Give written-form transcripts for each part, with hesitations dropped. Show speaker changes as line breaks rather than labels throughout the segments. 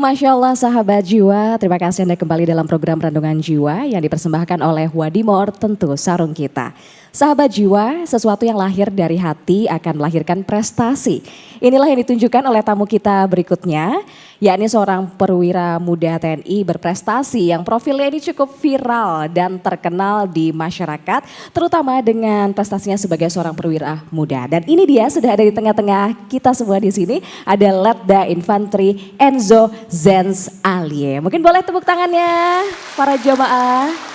Masya Allah sahabat jiwa, terima kasih Anda kembali dalam program Rendungan Jiwa yang dipersembahkan oleh Wadimor Tentu Sarung Kita. Sahabat jiwa, sesuatu yang lahir dari hati akan melahirkan prestasi. Inilah yang ditunjukkan oleh tamu kita berikutnya, yakni seorang perwira muda TNI berprestasi yang profilnya ini cukup viral dan terkenal di masyarakat, terutama dengan prestasinya sebagai seorang perwira muda. Dan ini dia sudah ada di tengah-tengah kita semua di sini, ada Letda Infantri Enzo Zenz Alie. Mungkin boleh tepuk tangannya para jamaah.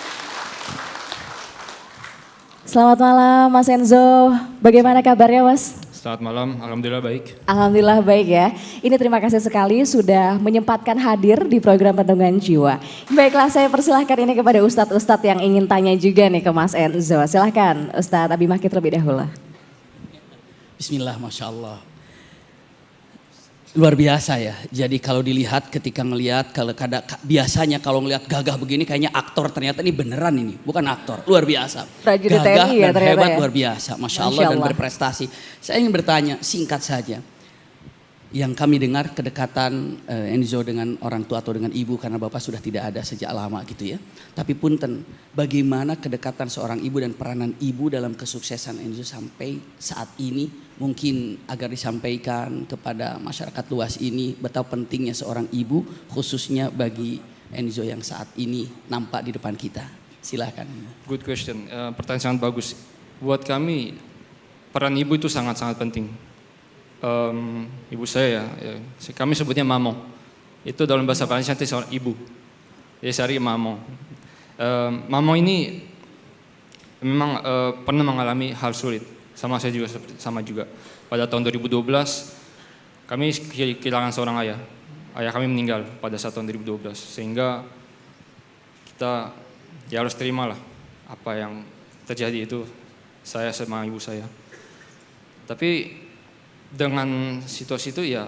Selamat malam Mas Enzo, bagaimana kabarnya Mas?
Selamat malam, alhamdulillah baik.
Alhamdulillah baik ya. Ini terima kasih sekali sudah menyempatkan hadir di program Rendungan Jiwa. Baiklah, saya persilahkan ini kepada Ustadz-Ustadz yang ingin tanya juga nih ke Mas Enzo. Silahkan Ustadz Abi Mahki terlebih dahulu.
Bismillah, Masya Allah. Luar biasa ya, jadi kalau dilihat ketika ngelihat, biasanya kalau ngelihat gagah begini kayaknya aktor, ternyata ini beneran ini, bukan aktor, luar biasa.
Prajurit
Gagah
TNI ya,
dan hebat
ya.
Luar biasa, Masya Allah dan berprestasi. Saya ingin bertanya singkat saja, yang kami dengar kedekatan Enzo dengan orang tua atau dengan ibu karena bapak sudah tidak ada sejak lama gitu ya. Tapi punten, bagaimana kedekatan seorang ibu dan peranan ibu dalam kesuksesan Enzo sampai saat ini? Mungkin agar disampaikan kepada masyarakat luas ini betapa pentingnya seorang ibu khususnya bagi Enzo yang saat ini nampak di depan kita. Silakan.
Good question, pertanyaan sangat bagus. Buat kami peran ibu itu sangat-sangat penting. Ibu saya ya, kami sebutnya mamo. Itu dalam bahasa Prancis nanti seorang ibu. Jadi sehari mamo. Mamo ini memang pernah mengalami hal sulit. Sama saya juga, sama juga. Pada tahun 2012 kami kehilangan seorang ayah. Ayah kami meninggal pada saat tahun 2012. Sehingga kita ya harus terimalah apa yang terjadi itu saya sama ibu saya. Tapi dengan situasi itu ya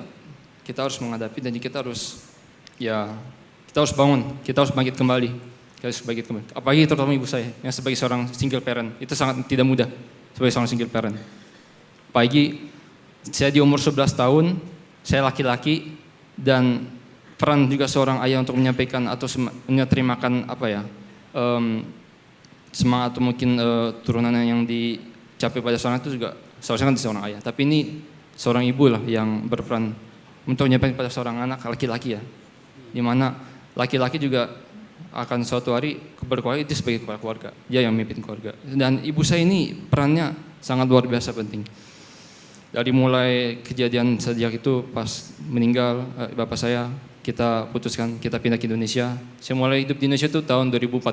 kita harus menghadapi dan kita harus bangun, kita harus bangkit kembali. Kita harus bangkit kembali. Apalagi terutama ibu saya yang sebagai seorang single parent itu sangat tidak mudah. Sebagai seorang single parent. Pagi saya di umur 11 tahun, saya laki-laki dan peran juga seorang ayah untuk menyampaikan atau menerima semangat atau mungkin turunan yang dicapai pada seorang itu juga seharusnya kan seorang ayah. Tapi ini seorang ibu lah yang berperan untuk menyampaikan pada seorang anak laki-laki ya. Dimana laki-laki juga akan suatu hari berkeluarga itu sebagai kepala keluarga, dia yang memimpin keluarga. Dan ibu saya ini perannya sangat luar biasa penting. Dari mulai kejadian sejak itu pas meninggal bapak saya, kita putuskan kita pindah ke Indonesia. Saya mulai hidup di Indonesia itu tahun 2014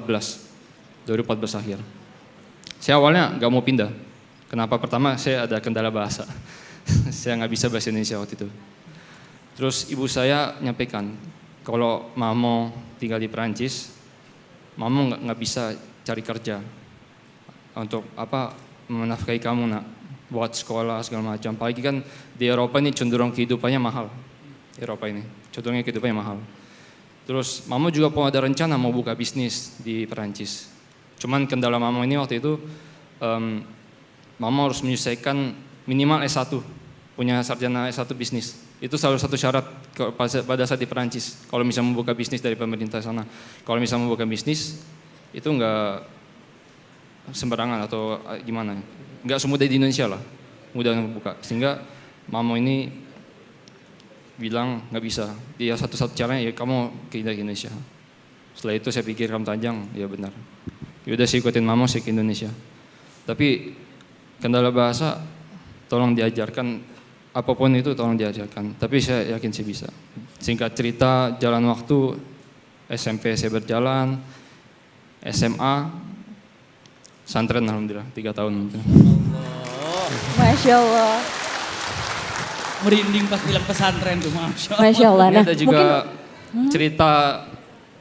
akhir. Saya awalnya nggak mau pindah. Kenapa? Pertama saya ada kendala bahasa. Saya nggak bisa bahasa Indonesia waktu itu. Terus ibu saya nyampaikan, kalau mamo tinggal di Perancis, mamo nggak bisa cari kerja untuk menafkahi kamu nak, buat sekolah segala macam. Apalagi kan di Eropa ini cenderung kehidupannya mahal. Eropa ini cenderungnya kehidupannya mahal. Terus mamo juga ada rencana mau buka bisnis di Perancis. Cuman kendala mamo ini waktu itu, mamo harus menyelesaikan minimal S1, punya sarjana S1 bisnis. Itu salah satu syarat pada saat di Perancis. Kalau misalnya membuka bisnis dari pemerintah sana. Kalau misalnya membuka bisnis, itu enggak sembarangan atau gimana. Enggak semudah di Indonesia lah, mudah membuka. Sehingga mamo ini bilang nggak bisa. Dia satu-satu caranya ya kamu ke Indonesia. Setelah itu saya pikir kamu tanjang, ya benar. Ya udah saya ikutin mamo, saya ke Indonesia. Tapi kendala bahasa tolong diajarkan. Apapun itu tolong diajarkan, tapi saya yakin sih bisa. Singkat cerita, jalan waktu, SMP saya berjalan, SMA, pesantren alhamdulillah, 3 tahun.
Masya Allah.
Merinding pas bilang pesantren tuh, Masya Allah.
Masya Allah.
Nah, ada juga cerita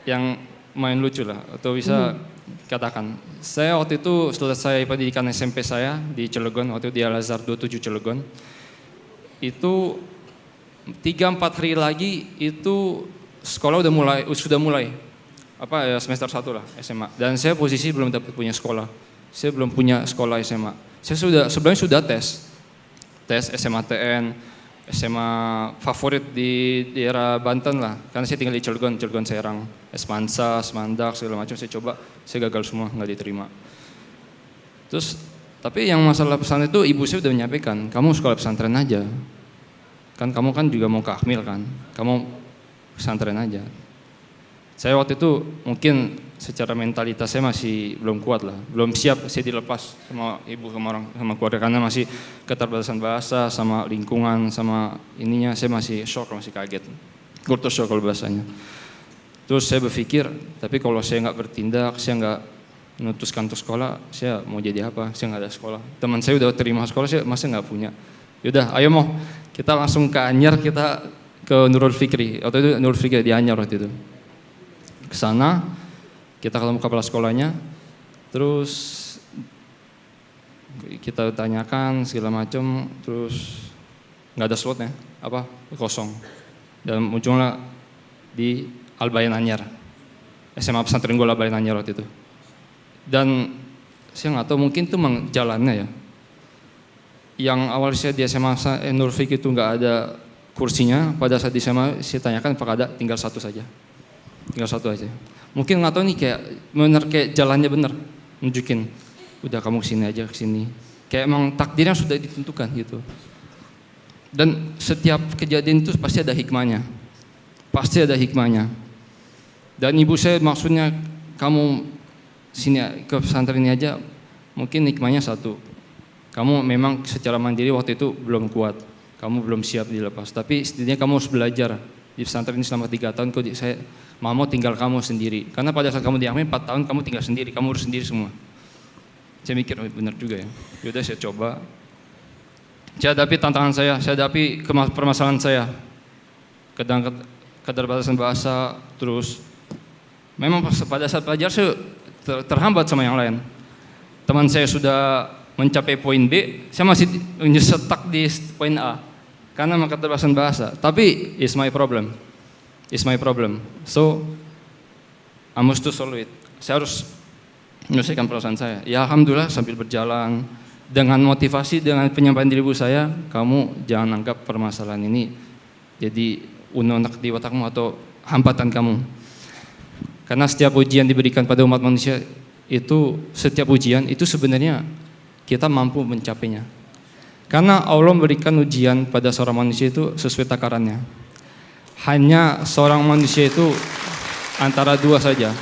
yang main lucu lah, atau bisa katakan. Saya waktu itu selesai pendidikan SMP saya di Cilegon, waktu itu di Al-Azhar 27 Cilegon. Itu 3-4 hari lagi itu sekolah sudah mulai semester 1 lah SMA. Dan saya posisi belum dapat punya sekolah. Saya belum punya sekolah SMA. Saya sebenarnya sudah tes SMATN, SMA favorit di daerah Banten lah, karena saya tinggal di Cilegon Serang, Esmansa, Semandak, segala macam saya coba, saya gagal semua, nggak diterima. Terus, tapi yang masalah pesantren itu ibu saya udah menyampaikan, kamu sekolah pesantren aja, kan kamu kan juga mau keakmil kan, kamu pesantren aja. Saya waktu itu mungkin secara mentalitas saya masih belum kuat lah, belum siap saya dilepas sama ibu sama keluarga karena masih keterbatasan bahasa sama lingkungan sama ininya, saya masih shock, masih kaget, kultur shock kalau bahasanya. Terus saya berpikir, tapi kalau saya nggak bertindak, saya nggak memutuskan untuk sekolah, saya mau jadi apa? Saya nggak ada sekolah. Teman saya udah terima sekolah, saya masih nggak punya. Yaudah, ayo mau kita langsung ke Anyar, kita ke Nurul Fikri. Waktu itu Nurul Fikri di Anyar waktu itu. Ke sana, kita ketemu kepala sekolahnya, terus kita tanyakan segala macam, terus nggak ada slotnya, kosong. Dan munculnya di Al-Bayan Anyar, SMA pesantren gue Al-Bayan Anyar waktu itu. Dan saya nggak tahu, mungkin itu memang jalannya ya. Yang awal saya di SMA Nur Fik itu nggak ada kursinya, pada saat di SMA saya tanyakan apakah ada, tinggal satu saja. Tinggal satu aja. Mungkin nggak tahu nih kayak jalannya bener, nunjukin. Udah kamu kesini aja, kesini. Kayak emang takdirnya sudah ditentukan gitu. Dan setiap kejadian itu pasti ada hikmahnya. Pasti ada hikmahnya. Dan ibu saya maksudnya kamu sini ke pesantren ini aja, mungkin hikmahnya satu. Kamu memang secara mandiri waktu itu belum kuat. Kamu belum siap dilepas. Tapi setidaknya kamu harus belajar di pesantren ini selama 3 tahun. Saya mau tinggal kamu sendiri. Karena pada saat kamu diambil 4 tahun kamu tinggal sendiri, kamu urus sendiri semua. Saya mikir benar juga ya. Yaudah saya coba. Saya hadapi tantangan saya hadapi permasalahan saya. Keterbatasan bahasa, terus memang pada saat pelajar saya terhambat sama yang lain. Teman saya sudah mencapai poin B, saya masih stuck di poin A. Karena keterbatasan bahasa. Tapi it's my problem. It's my problem. So, I must to solve it. Saya harus menyelesaikan perasaan saya. Ya alhamdulillah sambil berjalan dengan motivasi, dengan penyampaian diri ibu saya, kamu jangan anggap permasalahan ini jadi unek-unek di otakmu atau hambatan kamu. Karena setiap ujian diberikan pada umat manusia itu, setiap ujian itu sebenarnya kita mampu mencapainya. Karena Allah memberikan ujian pada seorang manusia itu sesuai takarannya. Hanya seorang manusia itu antara 2 saja.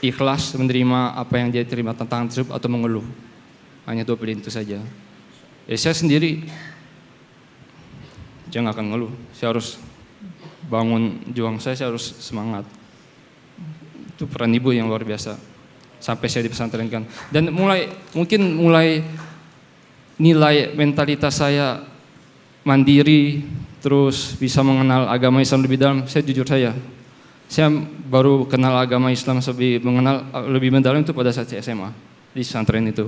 Ikhlas menerima apa yang dia terima tantangan tersebut atau mengeluh. Hanya 2 pilihan itu saja. Saya sendiri jangan akan ngeluh. Saya harus bangun juang saya harus semangat. Itu peran ibu yang luar biasa. Sampai saya dipesantrenkan. Dan mulai nilai mentalitas saya mandiri, terus bisa mengenal agama Islam lebih dalam. Saya jujur saya baru kenal agama Islam lebih mendalam itu pada saat SMA di pesantren itu.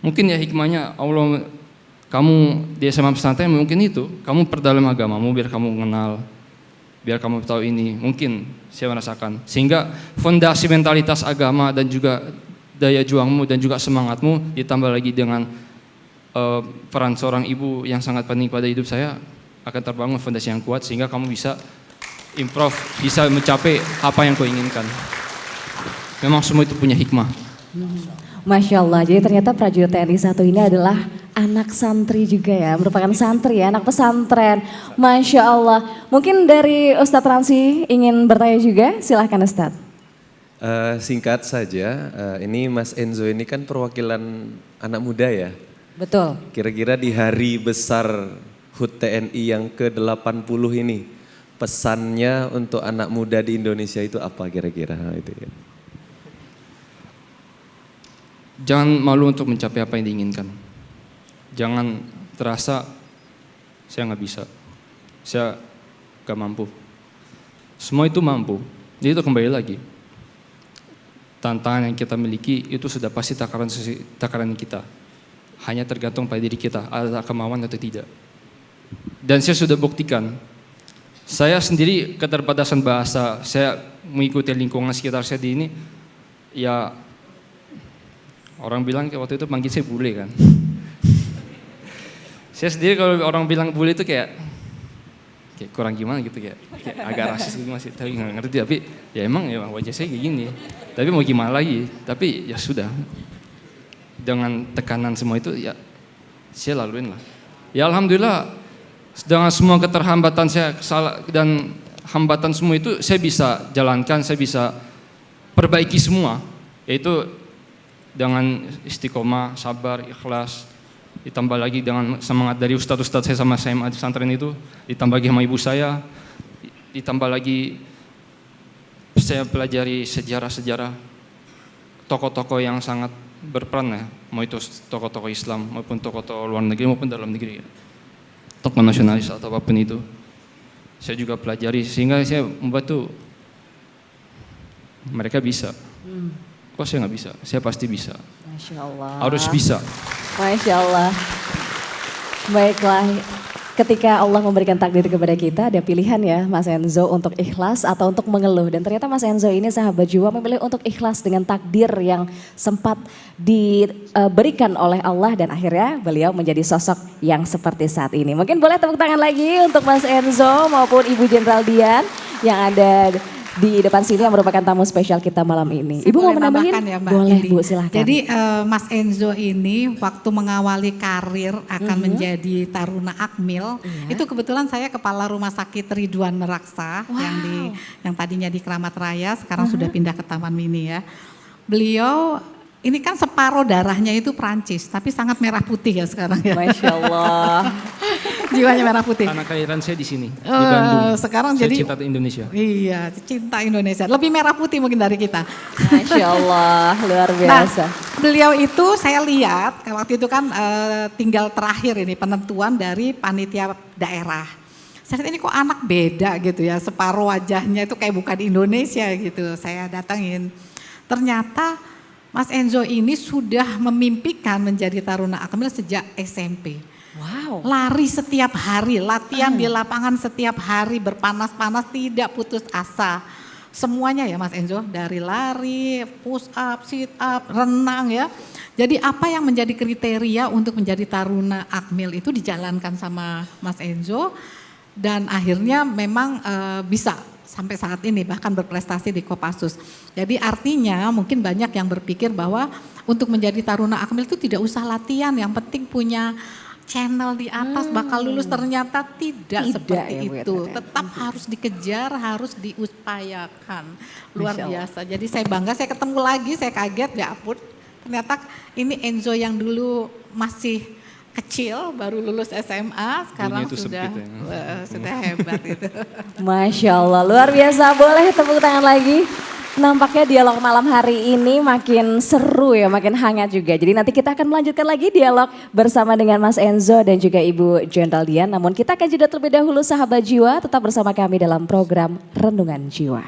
Mungkin ya hikmahnya Allah, kamu di SMA pesantren mungkin itu kamu perdalam agamamu biar kamu mengenal, biar kamu tahu ini. Mungkin saya merasakan sehingga fondasi mentalitas agama dan juga daya juangmu dan juga semangatmu ditambah lagi dengan peran seorang ibu yang sangat penting pada hidup saya, akan terbangun fondasi yang kuat sehingga kamu bisa improve, bisa mencapai apa yang kau inginkan. Memang semua itu punya hikmah.
Masya Allah, jadi ternyata prajurit TNI 1 ini adalah anak santri juga ya, merupakan santri ya, anak pesantren. Masya Allah. Mungkin dari Ustadz Ramsi ingin bertanya juga, silahkan Ustadz.
Singkat saja, ini Mas Enzo ini kan perwakilan anak muda ya?
Betul.
Kira-kira di hari besar HUT TNI yang ke-80 ini, pesannya untuk anak muda di Indonesia itu apa kira-kira? Itu ya.
Jangan malu untuk mencapai apa yang diinginkan. Jangan terasa saya nggak bisa, saya nggak mampu. Semua itu mampu. Jadi itu kembali lagi. Tantangan yang kita miliki itu sudah pasti takaran kita. Hanya tergantung pada diri kita, ada kemauan atau tidak. Dan saya sudah buktikan, saya sendiri keterbatasan bahasa, saya mengikuti lingkungan sekitar saya di ini, ya orang bilang waktu itu manggil saya bule kan. Saya sendiri kalau orang bilang bully itu kayak kurang gimana gitu, kayak agak rasis gitu masih, tapi nggak ngerti. Tapi ya emang ya wajah saya kayak gini. Tapi mau gimana lagi? Tapi ya sudah. Dengan tekanan semua itu ya saya laluin lah. Ya alhamdulillah dengan semua keterhambatan saya dan hambatan semua itu saya bisa jalankan, saya bisa perbaiki semua. Yaitu dengan istiqomah, sabar, ikhlas. Ditambah lagi dengan semangat dari ustadz-ustadz saya sama SMA di pesantren itu, ditambah lagi sama ibu saya, ditambah lagi saya pelajari sejarah-sejarah tokoh-tokoh yang sangat berperan ya, mau itu tokoh-tokoh Islam maupun tokoh-tokoh luar negeri maupun dalam negeri ya. Tokoh nasionalis atau apapun itu, saya juga pelajari sehingga saya membuat tuh mereka bisa. Kok saya nggak bisa? Saya pasti bisa.
Masya Allah.
Harus bisa.
Masya Allah. Baiklah, ketika Allah memberikan takdir kepada kita, ada pilihan ya Mas Enzo untuk ikhlas atau untuk mengeluh. Dan ternyata Mas Enzo ini sahabat jiwa memilih untuk ikhlas dengan takdir yang sempat diberikan oleh Allah. Dan akhirnya beliau menjadi sosok yang seperti saat ini. Mungkin boleh tepuk tangan lagi untuk Mas Enzo maupun Ibu Jenderal Dian yang ada di depan sini yang merupakan tamu spesial kita malam ini.
Saya
Ibu mau
boleh
menambahin?
Ya, Mbak
boleh
Indi.
Bu, silahkan.
Jadi Mas Enzo ini waktu mengawali karir akan menjadi Taruna Akmil, itu kebetulan saya kepala rumah sakit Ridwan Meraksa yang tadinya di Keramat Raya, sekarang sudah pindah ke Taman Mini ya. Beliau ini kan separuh darahnya itu Prancis, tapi sangat merah putih ya sekarang ya.
Masya Allah.
Jiwanya merah putih.
Anak kelahiran saya di sini, di Bandung.
Sekarang
saya
jadi
cinta Indonesia.
Iya, cinta Indonesia. Lebih merah putih mungkin dari kita.
Masya Allah, luar biasa.
Nah, beliau itu saya lihat waktu itu kan tinggal terakhir ini penentuan dari panitia daerah. Saya lihat ini kok anak beda gitu ya, separuh wajahnya itu kayak bukan Indonesia gitu. Saya datangin, ternyata Mas Enzo ini sudah memimpikan menjadi Taruna Akmil sejak SMP.
Wow.
Lari setiap hari, latihan di lapangan setiap hari, berpanas-panas, tidak putus asa. Semuanya ya Mas Enzo, dari lari, push up, sit up, renang ya. Jadi apa yang menjadi kriteria untuk menjadi Taruna Akmil itu dijalankan sama Mas Enzo. Dan akhirnya memang bisa sampai saat ini bahkan berprestasi di Kopassus. Jadi artinya mungkin banyak yang berpikir bahwa untuk menjadi Taruna Akmil itu tidak usah latihan, yang penting punya channel di atas bakal lulus. Ternyata tidak seperti
ya,
itu. Tetap harus dikejar, harus diupayakan. Luar biasa. Jadi saya bangga, saya ketemu lagi, saya kaget, ya ampun. Ternyata ini Enzo yang dulu masih kecil, baru lulus SMA, sekarang sudah sudah hebat itu.
Masya Allah, luar biasa. Boleh tepuk tangan lagi. Nampaknya dialog malam hari ini makin seru ya, makin hangat juga. Jadi nanti kita akan melanjutkan lagi dialog bersama dengan Mas Enzo dan juga Ibu Jenderal Dian. Namun kita akan jeda terlebih dahulu sahabat jiwa, tetap bersama kami dalam program Rendungan Jiwa.